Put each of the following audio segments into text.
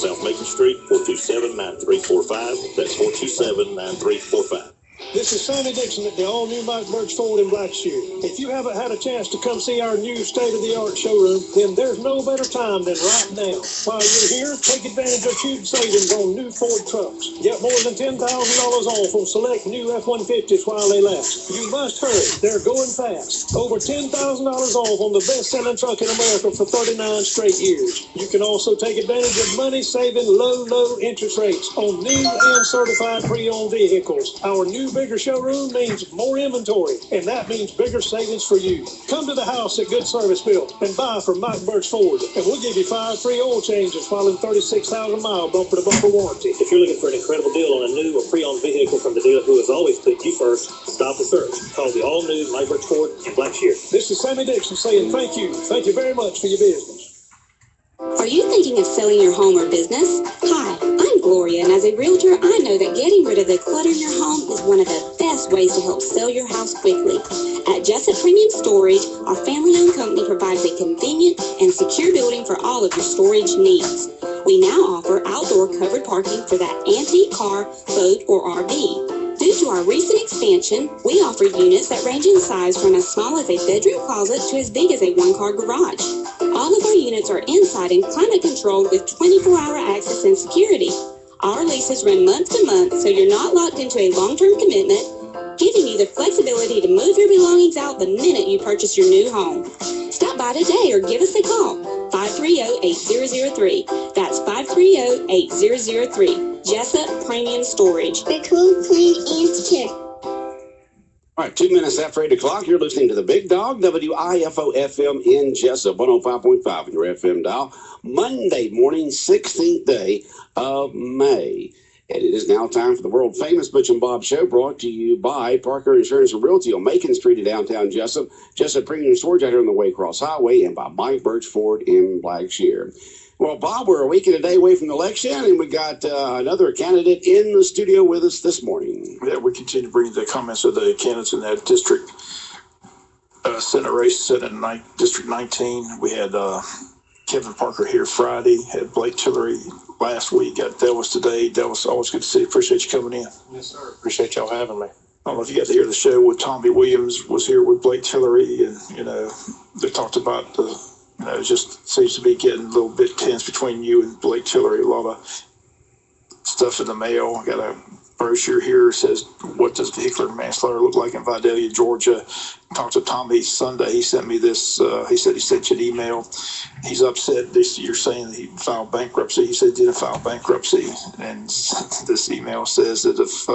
South Macon Street, 427-9345. That's 427-9345. This is Sammy Dixon at the all-new Mike Butch Ford in Blackshear. If you haven't had a chance to come see our new state-of-the-art showroom, then there's no better time than right now. While you're here, take advantage of huge savings on new Ford trucks. Get more than $10,000 off on select new F-150s while they last. You must hurry. They're going fast. Over $10,000 off on the best-selling truck in America for 39 straight years. You can also take advantage of money-saving, low interest rates on new and certified pre-owned vehicles. Our new bigger showroom means more inventory, and that means bigger savings for you. Come to the house at Good Service Built and buy from Mike Butch Ford, and we'll give you 5 free oil changes while in 36,000-mile bumper-to-bumper warranty. If you're looking for an incredible deal on a new or pre-owned vehicle from the dealer who has always put you first, stop and search. Call the all-new Mike Butch Ford in Blackshear. This is Sammy Dixon saying thank you. Thank you very much for your business. Are you thinking of selling your home or business? Hi, I'm Gloria, and as a realtor, I know that getting rid of the clutter in your home is one of the best ways to help sell your house quickly. At Jessup Premium Storage, our family-owned company provides a convenient and secure building for all of your storage needs. We now offer outdoor covered parking for that antique car, boat, or RV. Due to our recent expansion, we offer units that range in size from as small as a bedroom closet to as big as a one-car garage. All of our units are inside and climate controlled with 24-hour access and security. Our leases run month to month, so you're not locked into a long-term commitment, giving you the flexibility to move your belongings out the minute you purchase your new home. Stop by today or give us a call, 530-8003. That's 530-8003. Jessup Premium Storage. The cool, clean, and secure. All right, 2 minutes after 8 o'clock, you're listening to the Big Dog, WIFO-FM in Jessup, 105.5 on your FM dial. Monday morning, 16th day of May. And it is now time for the world-famous Butch and Bob Show, brought to you by Parker Insurance and Realty on Macon Street in downtown Jessup, Jessup Premium Storage out here on the Waycross Highway, and by Mike Butch Ford in Blackshear. Well, Bob, we're a week and a day away from the election, and we got another candidate in the studio with us this morning. Yeah, we continue to bring the comments of the candidates in that district. Senate race, Senate District 19. We had Kevin Parker here Friday, had Blake Tillery last week, got Delwas today. Delwas, always good to see you. Appreciate you coming in. Yes, sir. Appreciate y'all having me. I don't know if you got to hear the show with Tommy Williams was here with Blake Tillery, and, they talked about the, it just seems to be getting a little bit tense between you and Blake Tillery. A lot of stuff in the mail. I got a brochure here that says, what does vehicular manslaughter look like in Vidalia, Georgia? Talked to Tommy Sunday. He sent me this. He said he sent you an email. He's upset this year saying that he filed bankruptcy. He said he didn't file bankruptcy. And this email says that if,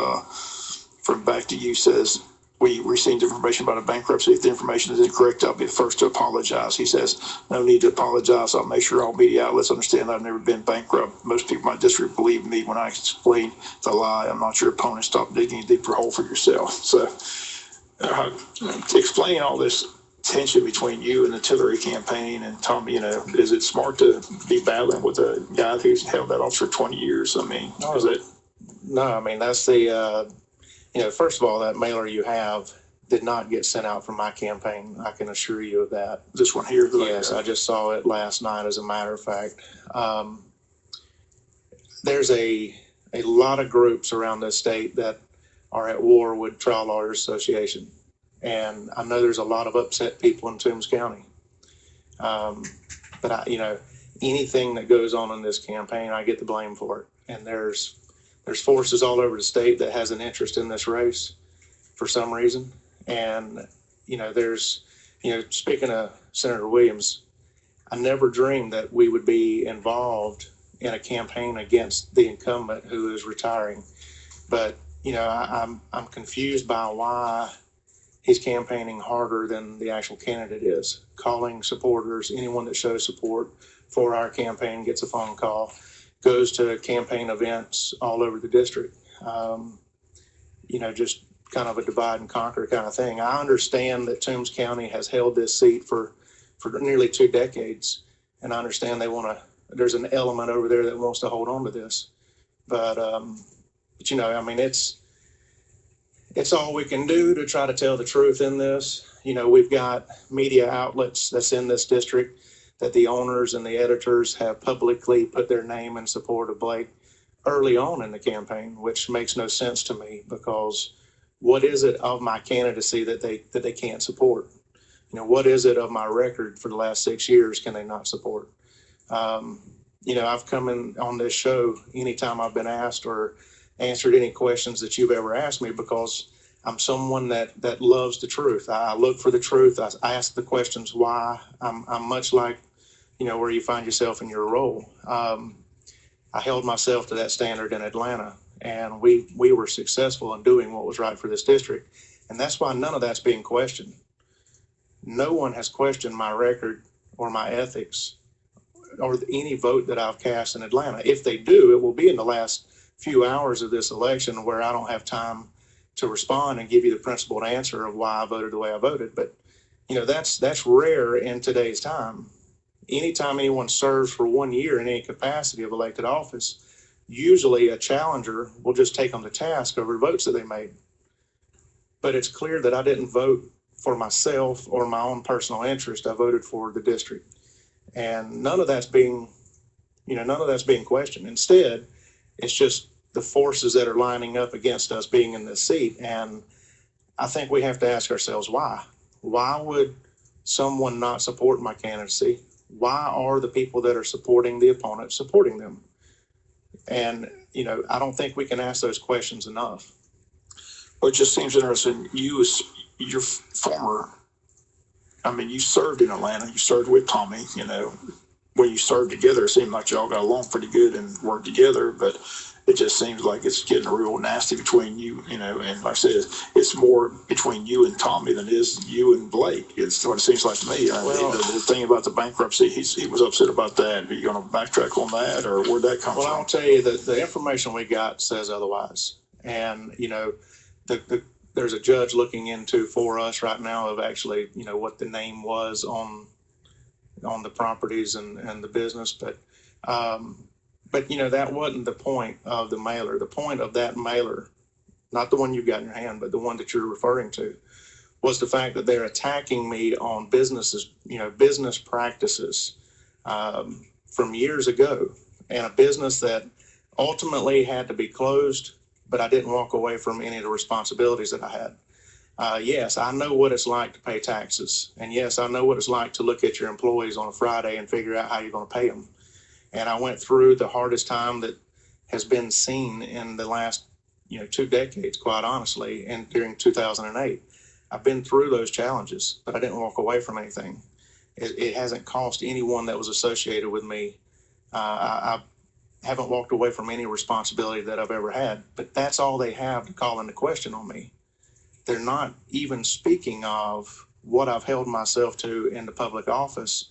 from back to you, says, we received information about a bankruptcy. If the information is incorrect, I'll be the first to apologize. He says, no need to apologize. I'll make sure all media outlets understand I've never been bankrupt. Most people in my district believe me when I explain the lie. I'm not your opponent. Stop digging a deeper hole for yourself. So to explain all this tension between you and the Tillery campaign and Tommy, is it smart to be battling with a guy who's held that office for 20 years? I mean, is it? No, I mean, that's the, first of all, that mailer you have did not get sent out from my campaign. I can assure you of that. This one here? Yes, I just saw it last night, as a matter of fact. There's a lot of groups around this state that are at war with Trial Lawyers Association. And I know there's a lot of upset people in Toombs County. But anything that goes on in this campaign, I get the blame for it. And there's forces all over the state that has an interest in this race for some reason. And, speaking of Senator Williams, I never dreamed that we would be involved in a campaign against the incumbent who is retiring. But, I'm confused by why he's campaigning harder than the actual candidate is. Calling supporters, anyone that shows support for our campaign gets a phone call, goes to campaign events all over the district. Just kind of a divide and conquer kind of thing. I understand that Toombs County has held this seat for nearly 2 decades, and I understand there's an element over there that wants to hold on to this. But it's all we can do to try to tell the truth in this. We've got media outlets that's in this district that the owners and the editors have publicly put their name in support of Blake early on in the campaign, which makes no sense to me, because what is it of my candidacy that they can't support? You know, what is it of my record for the last 6 years can they not support? You know, I've come in on this show anytime I've been asked or answered any questions that you've ever asked me, because I'm someone that loves the truth. I look for the truth. I ask the questions why. I'm much like, you know, where you find yourself in your role. I held myself to that standard in Atlanta, and we were successful in doing what was right for this district. And that's why none of that's being questioned. No one has questioned my record or my ethics or any vote that I've cast in Atlanta. If they do, it will be in the last few hours of this election, where I don't have time to respond and give you the principled answer of why I voted the way I voted. But, you know, that's rare in today's time. Anytime anyone serves for 1 year in any capacity of elected office, usually a challenger will just take them to task over votes that they made. But it's clear that I didn't vote for myself or my own personal interest. I voted for the district. And none of that's being questioned. Instead, it's just the forces that are lining up against us being in this seat. And I think we have to ask ourselves why. Why would someone not support my candidacy? Why are the people that are supporting the opponent supporting them? And, you know, I don't think we can ask those questions enough. Well, it just seems interesting. You served in Atlanta. You served with Tommy. You know, when you served together, it seemed like y'all got along pretty good and worked together. But it just seems like it's getting real nasty between you. You know, and like I said, it's more between you and Tommy than it is you and Blake. It's what it seems like to me. I mean, the thing about the bankruptcy, he was upset about that. Are you going to backtrack on that, or where'd that come from? Well, I'll tell you that the information we got says otherwise. And, you know, there's a judge looking into for us right now of actually, you know, what the name was on the properties and the business. But you know, that wasn't the point of the mailer. The point of that mailer, not the one you've got in your hand, but the one that you're referring to, was the fact that they're attacking me on businesses, you know, business practices from years ago, and a business that ultimately had to be closed, but I didn't walk away from any of the responsibilities that I had. Yes, I know what it's like to pay taxes. And yes, I know what it's like to look at your employees on a Friday and figure out how you're going to pay them. And I went through the hardest time that has been seen in the last, you know, 2 decades, quite honestly, and during 2008. I've been through those challenges, but I didn't walk away from anything. It hasn't cost anyone that was associated with me. I haven't walked away from any responsibility that I've ever had, but that's all they have to call into question on me. They're not even speaking of what I've held myself to in the public office.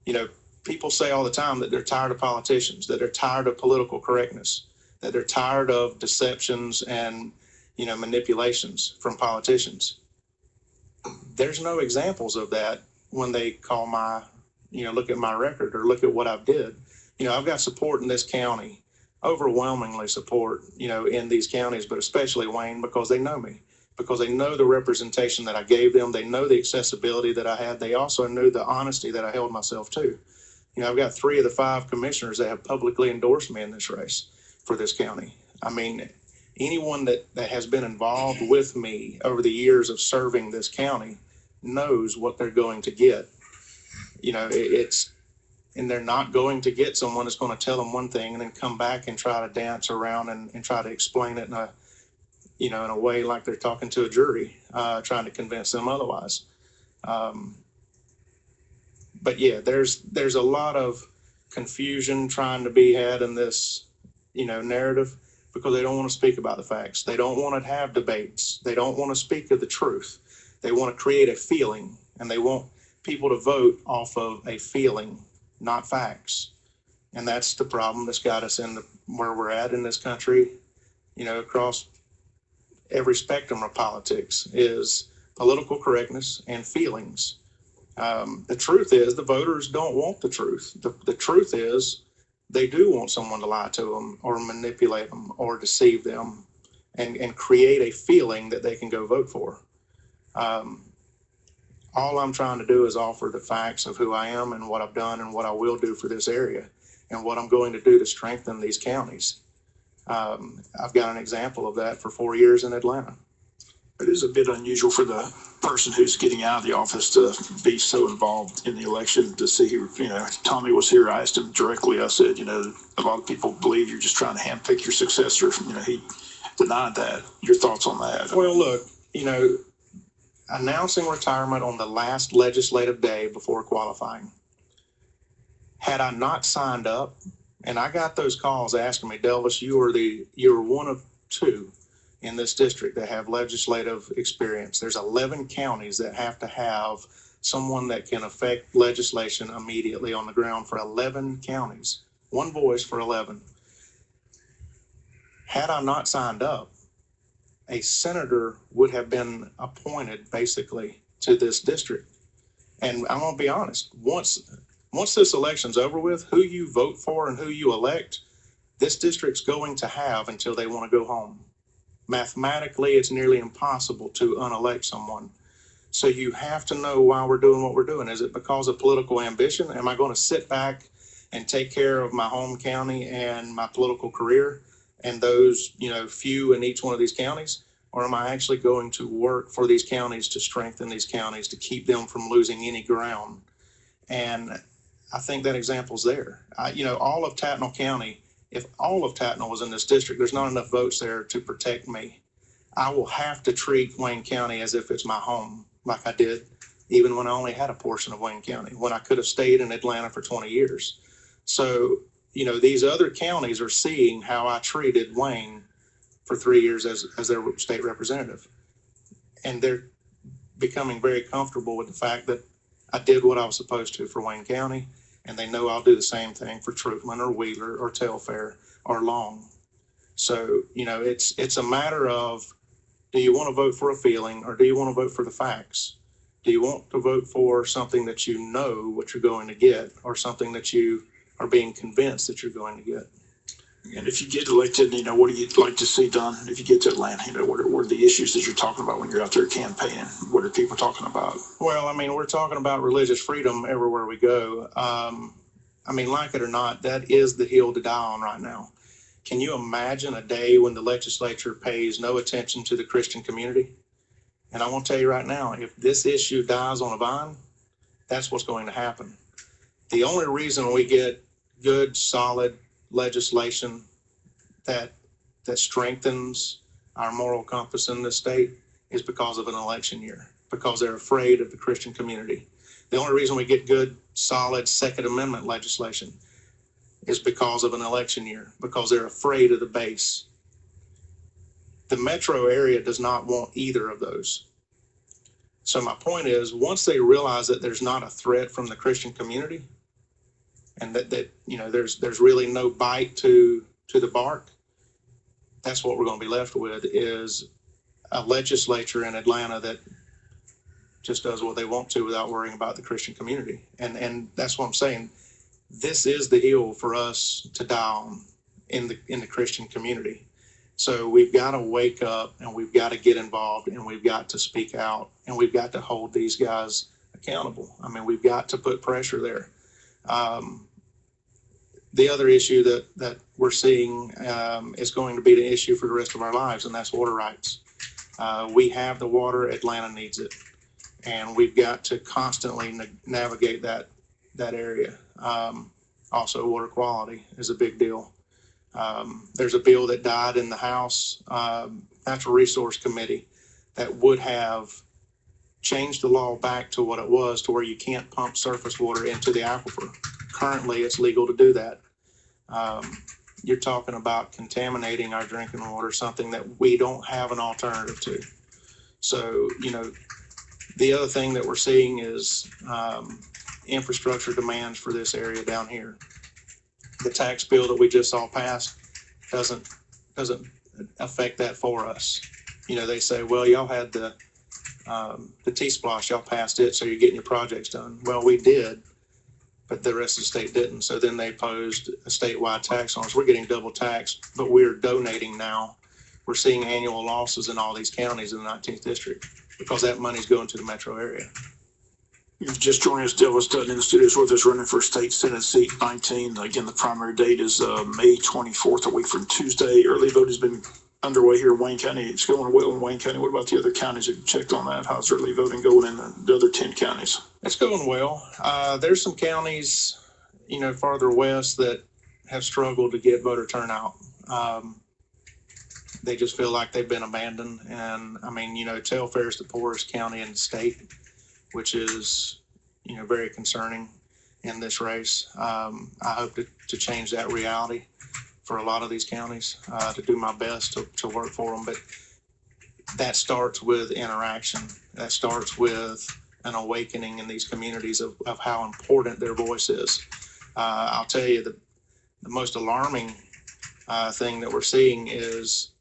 You know, people say all the time that they're tired of politicians, that they're tired of political correctness, that they're tired of deceptions and, you know, manipulations from politicians. There's no examples of that when they call look at my record or look at what I've did. You know, I've got support in this county, overwhelmingly support, you know, in these counties, but especially Wayne, because they know me, because they know the representation that I gave them. They know the accessibility that I had. They also knew the honesty that I held myself to. You know, I've got 3 of the 5 commissioners that have publicly endorsed me in this race for this county. I mean, anyone that has been involved with me over the years of serving this county knows what they're going to get. You know, and they're not going to get someone that's going to tell them one thing and then come back and try to dance around and try to explain it in a way like they're talking to a jury, trying to convince them otherwise. But yeah, there's a lot of confusion trying to be had in this, you know, narrative, because they don't want to speak about the facts. They don't want to have debates. They don't want to speak of the truth. They want to create a feeling, and they want people to vote off of a feeling, not facts. And that's the problem that's got us where we're at in this country, you know, across every spectrum of politics, is political correctness and feelings. The truth is the voters don't want the truth. The truth is they do want someone to lie to them or manipulate them or deceive them and create a feeling that they can go vote for. All I'm trying to do is offer the facts of who I am and what I've done and what I will do for this area and what I'm going to do to strengthen these counties. I've got an example of that for 4 years in Atlanta. It is a bit unusual for the person who's getting out of the office to be so involved in the election. To see, Tommy was here. I asked him directly. I said, a lot of people believe you're just trying to handpick your successor. He denied that. Your thoughts on that? Well, look, announcing retirement on the last legislative day before qualifying. Had I not signed up, and I got those calls asking me, Delvis, you're one of two in this district that have legislative experience. There's 11 counties that have to have someone that can affect legislation immediately on the ground for 11 counties. One voice for 11. Had I not signed up, a senator would have been appointed basically to this district. And I'm going to be honest, once this election's over with, who you vote for and who you elect, this district's going to have until they want to go home. Mathematically, it's nearly impossible to unelect someone. So you have to know why we're doing what we're doing. Is it because of political ambition? Am I going to sit back and take care of my home county and my political career and those, few in each one of these counties? Or am I actually going to work for these counties to strengthen these counties, to keep them from losing any ground? And I think that example's there. All of Tattnall County, if all of Tattnall was in this district, there's not enough votes there to protect me. I will have to treat Wayne County as if it's my home, like I did even when I only had a portion of Wayne County, when I could have stayed in Atlanta for 20 years. So, these other counties are seeing how I treated Wayne for 3 years as their state representative. And they're becoming very comfortable with the fact that I did what I was supposed to for Wayne County, and they know I'll do the same thing for Troopman or Wheeler or Telfair or Long. So, it's a matter of, do you want to vote for a feeling or do you want to vote for the facts? Do you want to vote for something that you know what you're going to get, or something that you are being convinced that you're going to get? And if you get elected, what do you like to see done if you get to Atlanta? What are the issues that you're talking about when you're out there campaigning? What are people talking about? Well, we're talking about religious freedom everywhere we go. Like it or not, that is the hill to die on right now. Can you imagine a day when the legislature pays no attention to the Christian community? And I want to tell you right now, if this issue dies on a vine, that's what's going to happen. The only reason we get good, solid legislation that strengthens our moral compass in this state is because of an election year, because they're afraid of the Christian community. The only reason we get good, solid Second Amendment legislation is because of an election year, because they're afraid of the base. The metro area does not want either of those. So my point is, once they realize that there's not a threat from the Christian community, and that there's really no bite to the bark, that's what we're going to be left with, is a legislature in Atlanta that just does what they want to without worrying about the Christian community. And that's what I'm saying. This is the hill for us to die on in the Christian community. So we've got to wake up, and we've got to get involved, and we've got to speak out, and we've got to hold these guys accountable. We've got to put pressure there. The other issue that we're seeing is going to be the issue for the rest of our lives, and that's water rights. We have the water, Atlanta needs it, and we've got to constantly navigate that area. Also, water quality is a big deal. There's a bill that died in the House Natural Resource Committee that would have changed the law back to what it was, to where you can't pump surface water into the aquifer. Currently, it's legal to do that. You're talking about contaminating our drinking water, something that we don't have an alternative to. So, the other thing that we're seeing is infrastructure demands for this area down here. The tax bill that we just saw passed doesn't affect that for us. They say, well, y'all had the T-Splosh, y'all passed it, so you're getting your projects done. Well, we did, but the rest of the state didn't. So then they posed a statewide tax on us. We're getting double taxed, but we're donating now. We're seeing annual losses in all these counties in the 19th district because that money's going to the metro area. If you just joining us, Dallas Dutton in the studios with us, running for state Senate seat 19. Again, the primary date is May 24th, a week from Tuesday. Early vote has been underway here in Wayne County. It's going well in Wayne County. What about the other counties? Have you checked on that? How's early voting going in the other 10 counties? It's going well. There's some counties, farther west that have struggled to get voter turnout. They just feel like they've been abandoned. And Telfair is the poorest county in the state, which is, very concerning in this race. I hope to change that reality for a lot of these counties, to do my best to work for them. But that starts with interaction. That starts with an awakening in these communities of how important their voice is. I'll tell you, the most alarming thing that we're seeing is,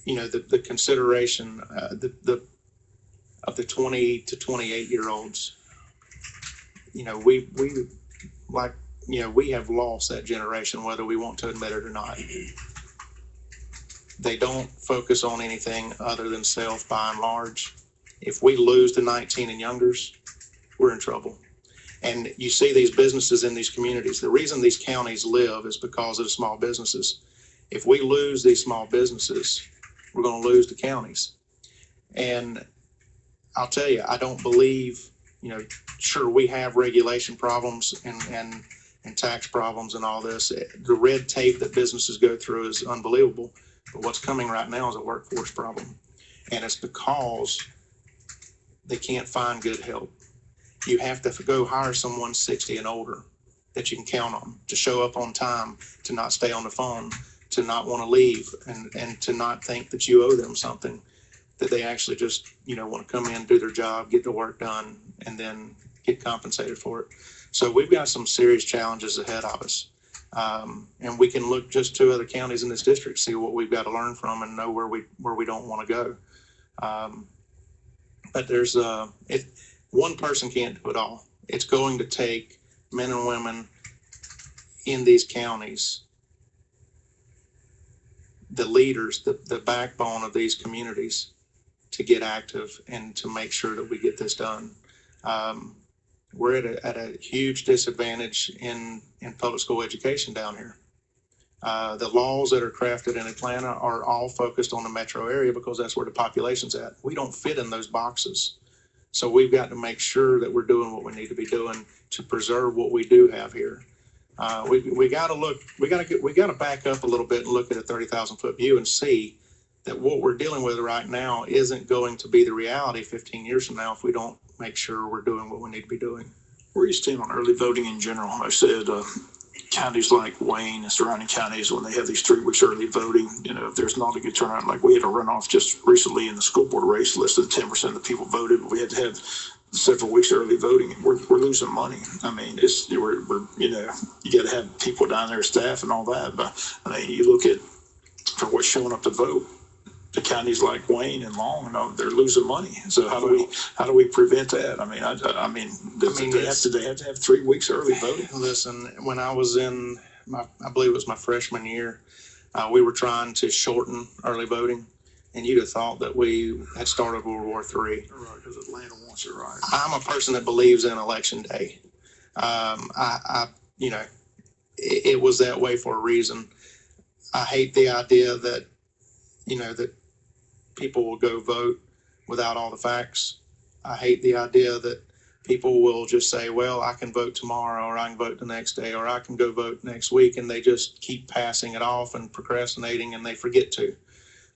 the consideration of the 20 to 28-year-olds. We have lost that generation, whether we want to admit it or not. They don't focus on anything other than self by and large. If we lose the 19 and youngers, we're in trouble. And you see these businesses in these communities. The reason these counties live is because of the small businesses. If we lose these small businesses, we're going to lose the counties. And I'll tell you, I don't believe, sure, we have regulation problems and tax problems and all this. The red tape that businesses go through is unbelievable. But what's coming right now is a workforce problem. And it's because they can't find good help. You have to go hire someone 60 and older that you can count on, to show up on time, to not stay on the phone, to not want to leave, and to not think that you owe them something, that they actually just, want to come in, do their job, get the work done, and then get compensated for it. So we've got some serious challenges ahead of us. And we can look just to other counties in this district, see what we've got to learn from, and know where we don't want to go. But there's one person can't do it all. It's going to take men and women in these counties, the leaders, the backbone of these communities, to get active and to make sure that we get this done. We're at a huge disadvantage in public school education down here. The laws that are crafted in Atlanta are all focused on the metro area because that's where the population's at. We don't fit in those boxes. So we've got to make sure that we're doing what we need to be doing to preserve what we do have here. We got to back up a little bit and look at a 30,000-foot view and see that what we're dealing with right now isn't going to be the reality 15 years from now if we don't make sure we're doing what we need to be doing. Where you stand on early voting in general? I said counties like Wayne and surrounding counties, when they have these 3 weeks early voting, if there's not a good turnout, like we had a runoff just recently in the school board race, less than 10% of the people voted. We had to have several weeks early voting. We're losing money. I mean, we're you got to have people down there, staff and all that. But you look at for what's showing up to vote, the counties like Wayne and Long, they're losing money. So how do we prevent that? They have to have 3 weeks early voting. Listen, when I was in I believe it was my freshman year, we were trying to shorten early voting, and you'd have thought that we had started World War III. Right, because Atlanta wants it, right? I'm a person that believes in election day. It was that way for a reason. I hate the idea that, that people will go vote without all the facts. I hate the idea that people will just say, well, I can vote tomorrow, or I can vote the next day, or I can go vote next week, and they just keep passing it off and procrastinating, and they forget to.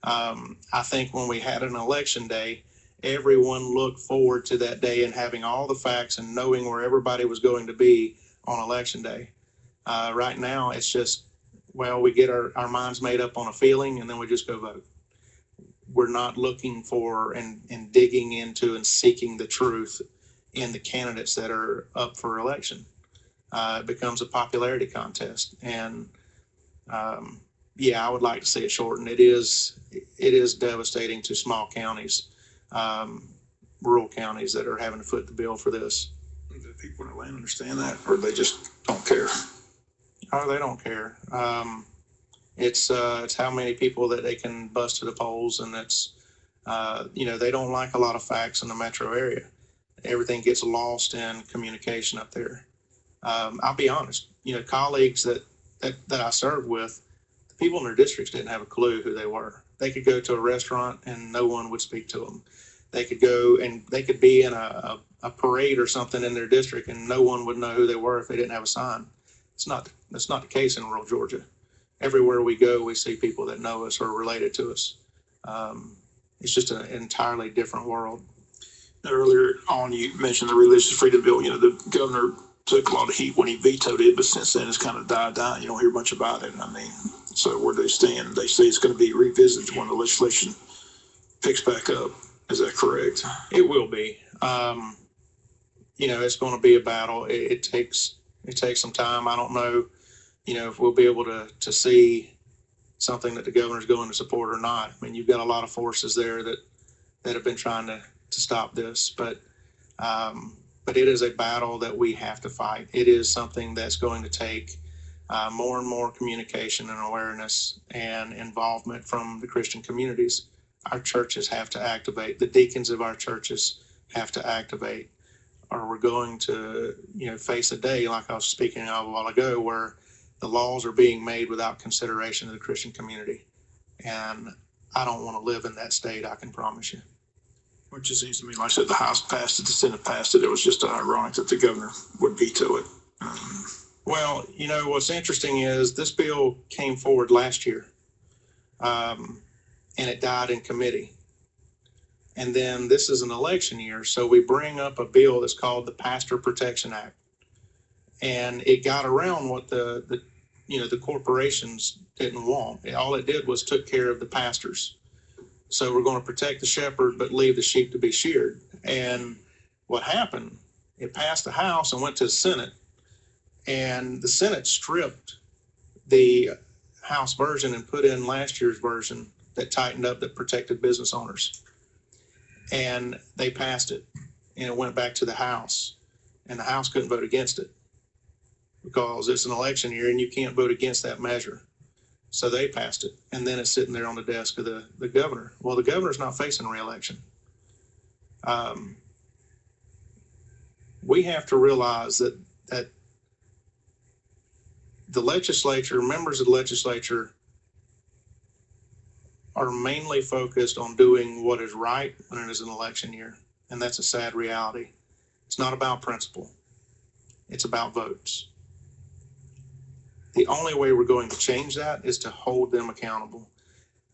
I think when we had an election day, everyone looked forward to that day and having all the facts and knowing where everybody was going to be on election day. Right now, it's just, well, we get our minds made up on a feeling, and then we just go vote. We're not looking for and digging into and seeking the truth in the candidates that are up for election. It becomes a popularity contest. And I would like to see it shortened. It is devastating to small counties, rural counties that are having to foot the bill for this. Do people in Atlanta understand that, or they just don't care? Oh, they don't care. It's how many people that they can bust to the polls, and it's they don't like a lot of facts in the metro area. everything gets lost in communication up there. I'll be honest, colleagues that I served with, the people in their districts didn't have a clue who they were. They could go to a restaurant and no one would speak to them. They could go and they could be in a parade or something in their district and no one would know who they were if they didn't have a sign. That's not the case in rural Georgia. Everywhere we go, we see people that know us or are related to us. It's just an entirely different world. Earlier on, you mentioned the religious freedom bill. The governor took a lot of heat when he vetoed it, but since then it's kind of died down. You don't hear much about it. So where they stand, they say it's going to be revisited when the legislation picks back up. Is that correct? It will be. It's going to be a battle. It takes some time. I don't know, if we'll be able to see something that the governor's going to support or not. You've got a lot of forces there that have been trying to stop this, but it is a battle that we have to fight. It is something that's going to take more and more communication and awareness and involvement from the Christian communities. Our churches have to activate. The deacons of our churches have to activate, or we're going to, face a day like I was speaking of a while ago, where the laws are being made without consideration of the Christian community. And I don't want to live in that state, I can promise you. Which it seems to me, like I said, the House passed it, the Senate passed it. It was just ironic that the governor would veto it. Well, what's interesting is this bill came forward last year, and it died in committee. And then this is an election year, so we bring up a bill that's called the Pastor Protection Act. And it got around what the corporations didn't want. All it did was took care of the pastors. So we're going to protect the shepherd, but leave the sheep to be sheared. And what happened, it passed the House and went to the Senate. And the Senate stripped the House version and put in last year's version that tightened up, that protected business owners. And they passed it. And it went back to the House. And the House couldn't vote against it, because it's an election year and you can't vote against that measure. So they passed it, and then it's sitting there on the desk of the governor. Well, the governor's not facing re-election. We have to realize that the legislature, members of the legislature, are mainly focused on doing what is right when it is an election year, and that's a sad reality. It's not about principle. It's about votes. The only way we're going to change that is to hold them accountable.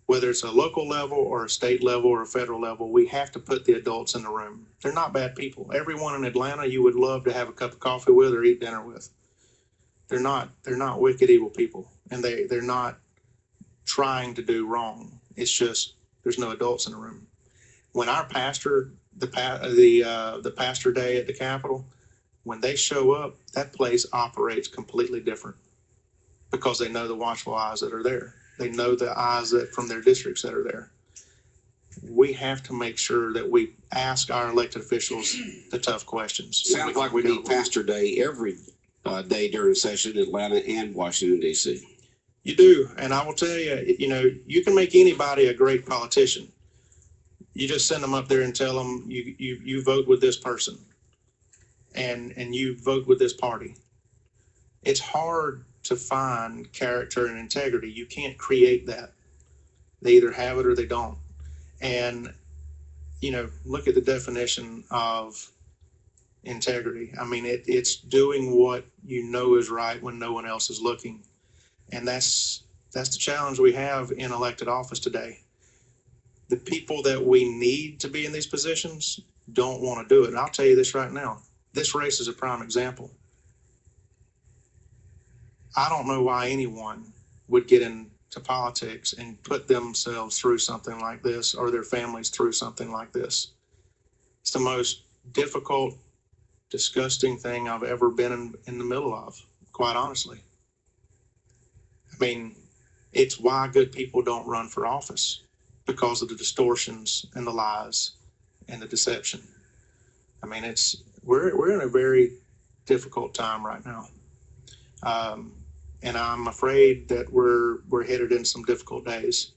Whether it's a local level or a state level or a federal level, we have to put the adults in the room. They're not bad people. Everyone in Atlanta you would love to have a cup of coffee with or eat dinner with. They're not wicked, evil people, and they're not trying to do wrong. It's just there's no adults in the room. When our pastor, the pastor day at the Capitol, when they show up, that place operates completely different, because they know the watchful eyes that are there. They know the eyes that from their districts that are there. We have to make sure that we ask our elected officials the tough questions. Sounds like we need Pastor Day every day during session in Atlanta and Washington, D.C. You do. And I will tell you, you can make anybody a great politician. You just send them up there and tell them you vote with this person and you vote with this party. It's hard to find character and integrity. You can't create that. They either have it or they don't. And, look at the definition of integrity. It's doing what you know is right when no one else is looking. And that's the challenge we have in elected office today. The people that we need to be in these positions don't want to do it. And I'll tell you this right now. This race is a prime example. I don't know why anyone would get into politics and put themselves through something like this, or their families through something like this. It's the most difficult, disgusting thing I've ever been in the middle of, quite honestly. It's why good people don't run for office, because of the distortions and the lies and the deception. We're in a very difficult time right now. And I'm afraid that we're headed in some difficult days.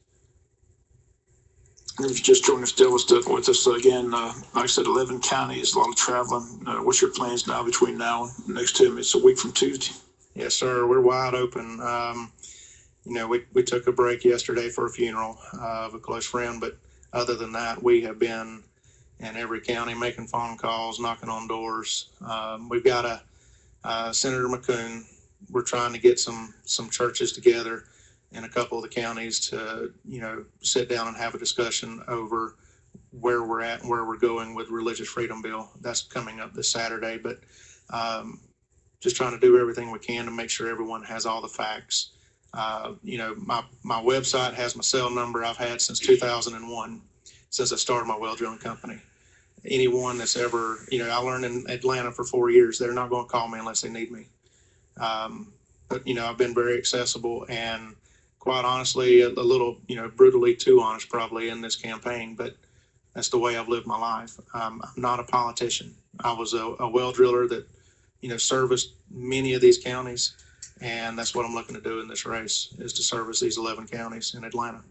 If you just joined us, Dale Dutton with us again. Like I said, 11 counties, a lot of traveling. What's your plans now between now and next time? It's a week from Tuesday. Yes, sir. We're wide open. We took a break yesterday for a funeral of a close friend, but other than that, we have been in every county making phone calls, knocking on doors. We've got Senator McCoon. We're trying to get some churches together in a couple of the counties to, sit down and have a discussion over where we're at and where we're going with religious freedom bill. That's coming up this Saturday, but just trying to do everything we can to make sure everyone has all the facts. My website has my cell number I've had since 2001, since I started my well drilling company. Anyone that's ever, I learned in Atlanta for 4 years, they're not going to call me unless they need me. But I've been very accessible and quite honestly, a little, brutally too honest probably in this campaign, but that's the way I've lived my life. I'm not a politician. I was a well driller that, serviced many of these counties. And that's what I'm looking to do in this race, is to service these 11 counties in Atlanta.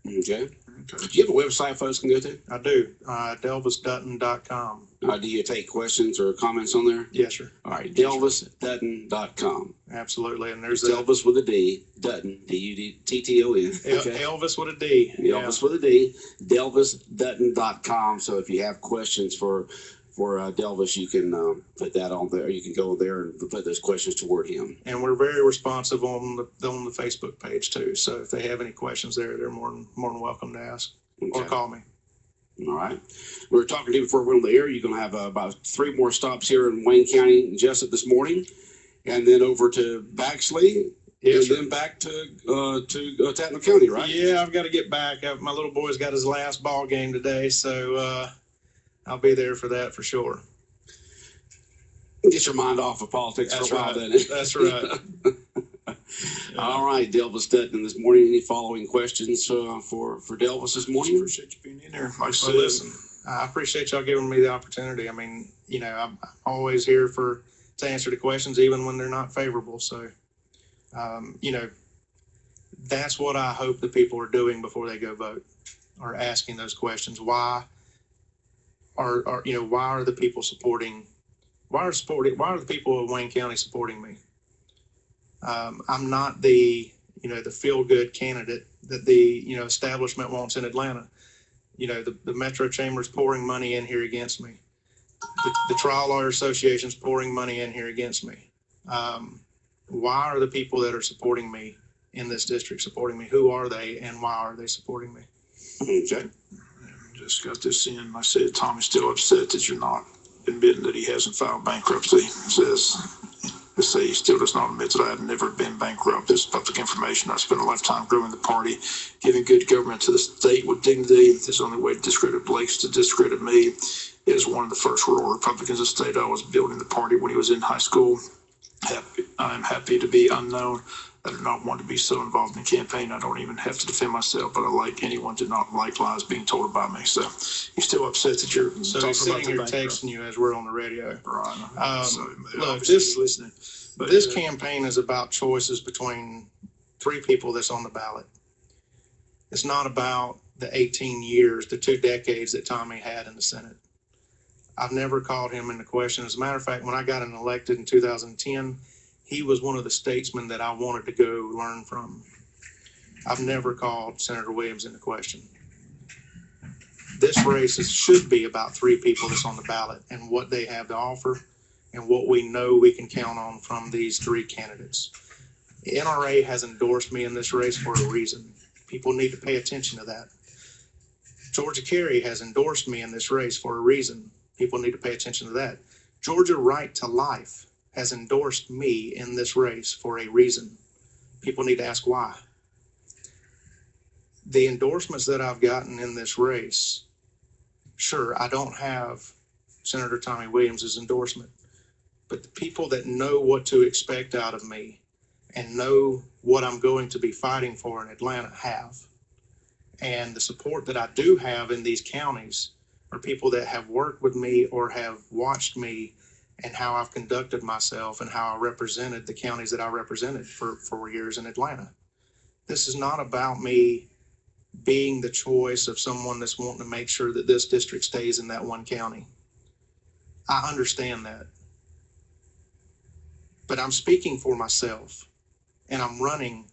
Okay. Do you have a website folks can go to? I do. DelvisDutton.com. Do you take questions or comments on there? Yes, sir. All right. DelvisDutton.com. Absolutely. And there's Elvis with a D, Dutton, D-U-D-T-T-O-N. Okay. Elvis with a D. Elvis with a D, DelvisDutton.com. So if you have questions for Delvis, you can put that on there. You can go there and put those questions toward him. And we're very responsive on the Facebook page too. So if they have any questions there, they're more than welcome to ask or call me. All right. We were talking to you before we went on the air. You're going to have about 3 more stops here in Wayne County, Jessup this morning, and then over to Baxley, and then back to Tatnall County, right? Yeah, I've got to get back. My little boy's got his last ball game today, so I'll be there for that for sure. Get your mind off of politics for a while, then. That's right. All right, Delvis Dutton this morning. Any following questions for Delvis this morning? Appreciate you being in there. Listen, I appreciate y'all giving me the opportunity. I mean, I'm always here to answer the questions, even when they're not favorable. So, that's what I hope the people are doing before they go vote, are asking those questions. Why are the people why are the people of Wayne County supporting me? I'm not the feel-good candidate that the establishment wants in Atlanta. The Metro Chamber's pouring money in here against me. The Trial Lawyer Association's pouring money in here against me. Why are the people that are supporting me in this district supporting me? Who are they, and why are they supporting me? Okay. Just got this in. I said Tommy's still upset that you're not admitting that he hasn't filed bankruptcy. He still does not admit that I have never been bankrupt. This is public information. I spent a lifetime growing the party, giving good government to the state with dignity. There's only way to discredit Blake's to discredit me. It is one of the first rural Republicans of the state. I was building the party when he was in high school. I'm happy to be unknown. I do not want to be so involved in the campaign. I don't even have to defend myself, but I like anyone to not like lies being told about me. So you're still upset that you're so talking he's sitting about here texting you as we're on the radio. Right. Look, listening. But this campaign is about choices between 3 people that's on the ballot. It's not about the 18 years, the 2 decades that Tommy had in the Senate. I've never called him into question. As a matter of fact, when I got elected in 2010, he was one of the statesmen that I wanted to go learn from. I've never called Senator Williams into question. This race should be about 3 people that's on the ballot and what they have to offer and what we know we can count on from these 3 candidates. The NRA has endorsed me in this race for a reason. People need to pay attention to that. Georgia Carey has endorsed me in this race for a reason. People need to pay attention to that. Georgia Right to Life has endorsed me in this race for a reason. People need to ask why. The endorsements that I've gotten in this race, sure, I don't have Senator Tommy Williams' endorsement, but the people that know what to expect out of me and know what I'm going to be fighting for in Atlanta have. And the support that I do have in these counties are people that have worked with me or have watched me and how I've conducted myself and how I represented the counties that I represented for 4 years in Atlanta. This is not about me being the choice of someone that's wanting to make sure that this district stays in that one county. I understand that. But I'm speaking for myself, and I'm running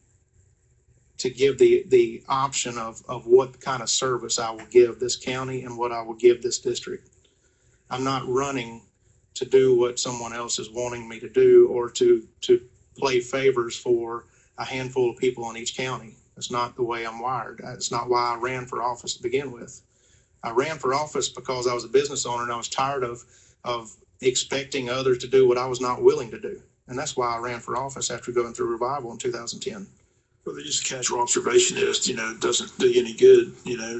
to give the option of what kind of service I will give this county and what I will give this district. I'm not running to do what someone else is wanting me to do, or to play favors for a handful of people in each county. That's not the way I'm wired. That's not why I ran for office to begin with. I ran for office because I was a business owner and I was tired of expecting others to do what I was not willing to do. And that's why I ran for office after going through revival in 2010. Well, just a casual observation is, it doesn't do you any good,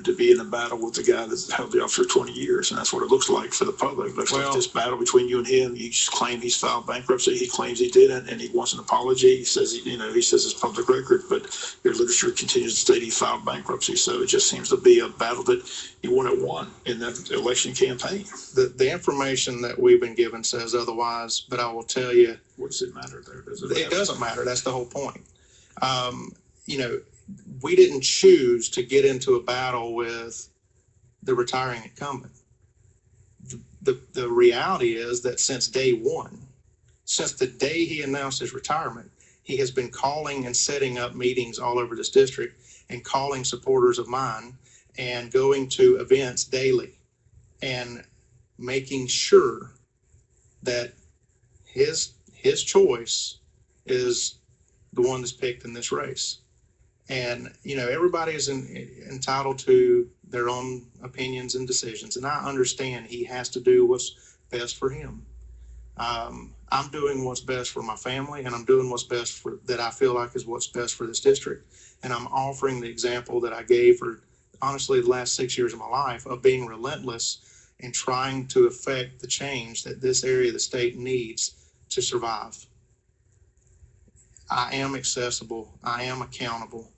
to be in a battle with the guy that's held the office for 20 years. And that's what it looks like for the public. It looks like this battle between you and him. You just claim he's filed bankruptcy. He claims he didn't, and he wants an apology. He says, he says it's public record, but your literature continues to state he filed bankruptcy. So it just seems to be a battle that you wouldn't won in that election campaign. The information that we've been given says otherwise, but I will tell you. What does it matter there? It doesn't matter. That's the whole point. We didn't choose to get into a battle with the retiring incumbent. The reality is that since day one, since the day he announced his retirement, he has been calling and setting up meetings all over this district and calling supporters of mine and going to events daily and making sure that his choice is the one that's picked in this race. And, everybody is entitled to their own opinions and decisions. And I understand he has to do what's best for him. I'm doing what's best for my family, and I'm doing what's best that I feel like is what's best for this district. And I'm offering the example that I gave for, honestly, the last 6 years of my life of being relentless and trying to affect the change that this area of the state needs to survive. I am accessible. I am accountable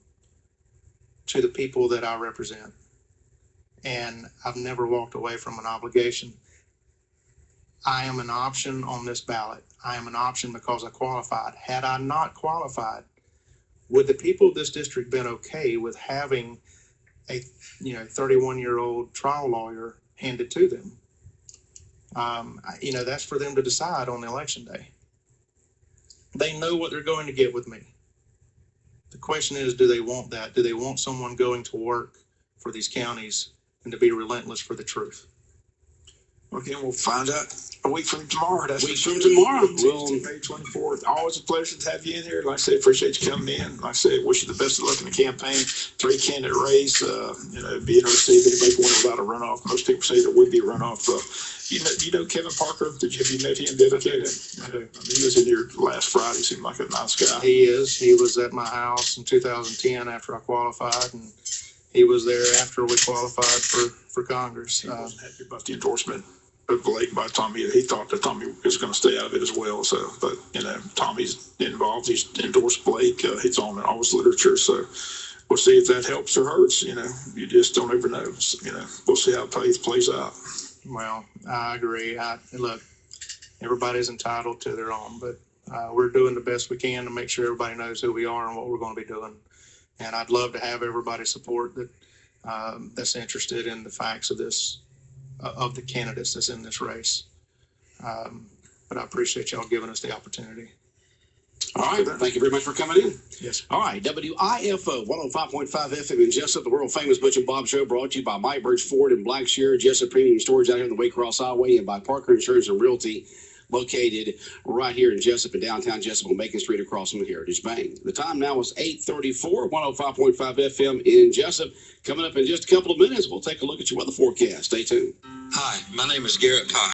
to the people that I represent. And I've never walked away from an obligation. I am an option on this ballot. I am an option because I qualified. Had I not qualified, would the people of this district been okay with having a 31-year-old trial lawyer handed to them? That's for them to decide on election day. They know what they're going to get with me. The question is, do they want that? Do they want someone going to work for these counties and to be relentless for the truth? Okay, we'll find out a week from tomorrow. That's week from tomorrow. May 24th. Always a pleasure to have you in here. Like I said, appreciate you coming in. Like I said, wish you the best of luck in the campaign. 3-candidate race. Be interested to see if anybody wanted about a runoff. Most people say there would be a runoff. You know Kevin Parker? Have you met him? Dedicated? I do. He was in here last Friday. Seemed like a nice guy. He is. He was at my house in 2010 after I qualified, and he was there after we qualified for Congress. He wasn't happy about the endorsement of Blake by Tommy. He thought that Tommy was going to stay out of it as well. So, but Tommy's involved. He's endorsed Blake. It's on all his literature. So, we'll see if that helps or hurts. You just don't ever know. We'll see how it plays out. Well, I agree. Look, everybody's entitled to their own, but we're doing the best we can to make sure everybody knows who we are and what we're going to be doing. And I'd love to have everybody's support that's interested in the facts of this, of the candidates that's in this race. But I appreciate y'all giving us the opportunity. All right. Thank you very much for coming in. Yes. All right. WIFO 105.5 FM in Jessup, the world famous Butch and Bob Show, brought to you by Mybridge Ford in Blackshear, Jessup Premium Storage out here on the Waycross Highway, and by Parker Insurance and Realty, located right here in Jessup, in downtown Jessup on Macon Street across from the Heritage Bank. The time now is 8:34, 105.5 FM in Jessup. Coming up in just a couple of minutes, we'll take a look at your weather forecast. Stay tuned. Hi, my name is Garrett Pye.